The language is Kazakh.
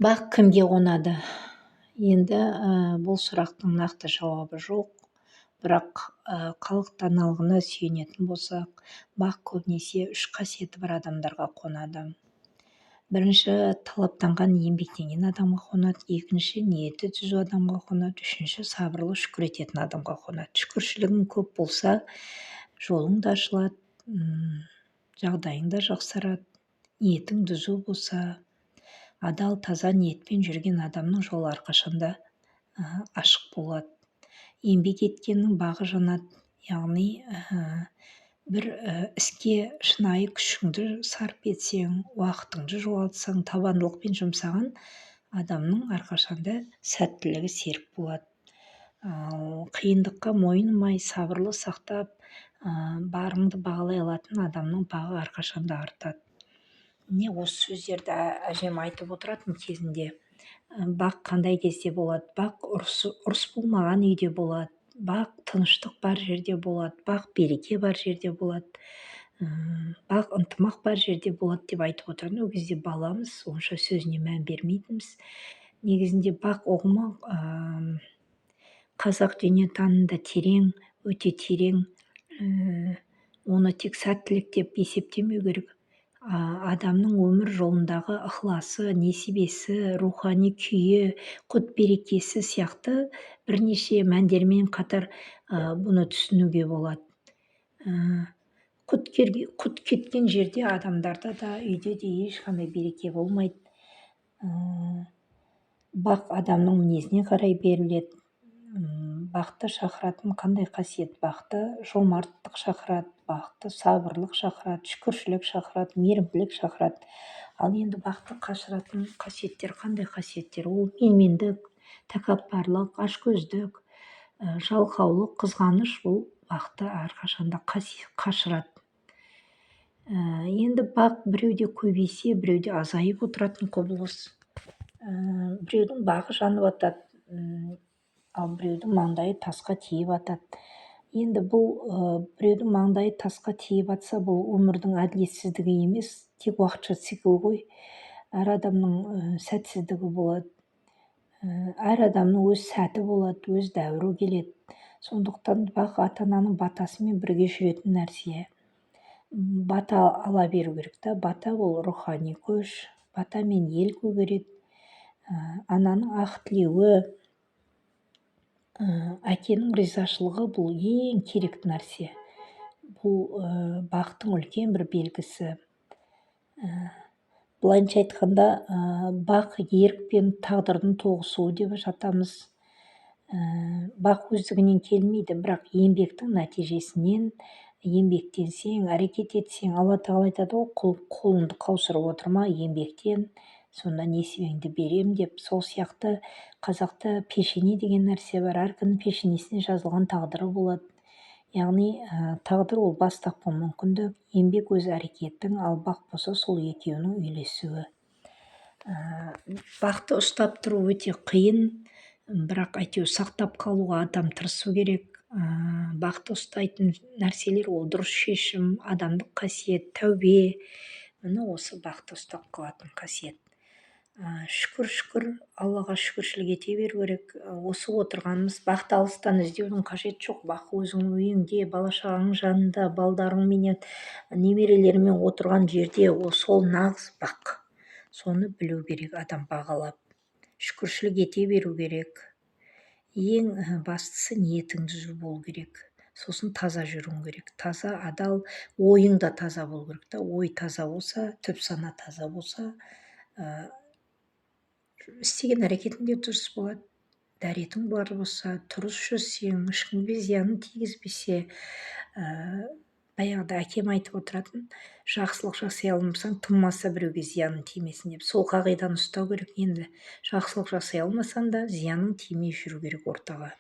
Бақ кімге қонады? Енді бұл сұрақтың нақты жауабы жоқ. Бірақ халық даналығына сүйенетін болсақ, бақ көбінесе 3 қасиеті бар адамдарға қонады. Бірінші, талаптанған еңбектенген адамға қонады. Екінші, ниеті түзу адамға қонады. Үшінші, сабырлы, шүкір ететін адамға қонады. Шүкіршілігің көп болса, жолың да ашылады, жағдайың да жақсарады. Ниетің түзу болса, адал, таза ниетпен жүрген адамның жолы әрқашанда ашық болады. Еңбек еткеннің бағы жанады. Яғни бір іске шынайы күшіңді сарп етсең, уақытыңды жоғалтсаң, табандылықпен жұмсаған адамның әрқашанда сәттілігі серік болады. Ал қиындыққа мойымай, сабырлы сақтап, барыңды бағалай алатын адамның бағы әрқашанда артады. Міне осы сөздерді әжем айтып отыратын кезінде. Бақ қандай кезде болады? Бақ ұрыс болмаған үйде болады. Бақ тыныштық бар жерде болады. Бақ береке бар жерде болады. Бақ ынтымақ бар жерде болады деп айтып отыратын. Ол кезде баламыз, онша сөзіне мән бермейтінбіз. Негізінде бақ ұғымы қазақ дүниетанымында терең, өте терең. Оны тек сәттілік деп есептемеу керек. Адамның өмір жолындағы ықыласы, несібесі, рухани күйі, құт берекесі сияқты бірнеше мәндермен қатар бұны түсінуге болады. Құт кеткен жерде адамдарда да, үйде де ешқандай береке болмайды. Бақ адамның мінезіне қарай беріледі. Бақты шақыратын қандай қасиет? Бақты жомарттық шақырады, бақты сабырлық шақырады, шүкіршілік шақырады, мейірімділік шақырады. Ал енді бақты қашыратын қасиеттер қандай қасиеттер? Ол менмендік, тәкаппарлық, ашкөздік, жалқаулық, қызғаныш бұл бақты әрқашанда қашырады. Енді бақ біреуде көбейсе, біреуде азайып отыратын құбылыс. Біреудің бағы жанып атады, ал біреудің маңдайы тасқа тиіп атады. Енді бұл біреудің маңдайы тасқа тиіп атса, бұл өмірдің әділетсіздігі емес, тек уақытша цикл ғой. Әр адамның сәтсіздігі болады. Әр адамның өз сәті болады, өз дәуірі келеді. Сондықтан бақ ата-ананың батасымен бірге жүретін нәрсе. Бата ала беру керек та. Бата ол рухани күш. Батамен ел көгереді. Ананың ақ тілеуі, әкенің ризашылығы бұл ең керек нәрсе. Бұл бақтың үлкен бір белгісі. Былайынша айтқанда, бақ ерік пен тағдырдың тоғысуы деп жатамыз. Бақ өздігінен келмейді, бірақ еңбектің нәтижесінен, еңбектенсең, әрекет етсең, Алла тағала айтады ғой, қолыңды қаусырып отырма еңбектен, сонда несібеңді берем деп. Сол сияқты қазақта пешене деген нәрсе бар. Әркімнің пешенесіне жазылған тағдыры болады. Яғни тағдыр ол бастапқы мүмкіндік, еңбек өз әрекеттің, ал бақ болса сол екеуінің үйлесуі. Бақты ұстап тұру өте қиын, бірақ әйтеуір сақтап қалуға адам тырысу керек. Бақты ұстайтын нәрселер ол дұрыс шешім, адамдық қасиет, тәубе. Міне осы бақты ұстап қалатын қасиет. Шүкір, Аллаға шүкіршілік ете беру керек. Осы отырғанымыз бақты алыстан іздеудің қажеті жоқ. Бақ өзіңнің үйіңде, бала-шағаның жанында, балдарыңменен, немерелерімен отырған жерде, сол нағыз бақ. Соны білу керек адам бағалап. Шүкіршілік ете беру керек. Ең бастысы ниетің түзу болу керек. Сосын таза жүруің керек. Таза, адал, ойың да таза болу керек та. Ой таза болса, түп сана таза болса, істеген әрекетің де дұрыс болады. Дәретің бар болса, дұрыс жүрсең, ешкімге зиянын тигізбесе, баяғыда әкем айтып отыратын, жақсылық жасай алмасаң, тумаса біреуге зияның тимесін деп. Сол қағиданы ұстау керек. Енді жақсылық жасай алмасаң да зияның тимей жүру керек ортаға.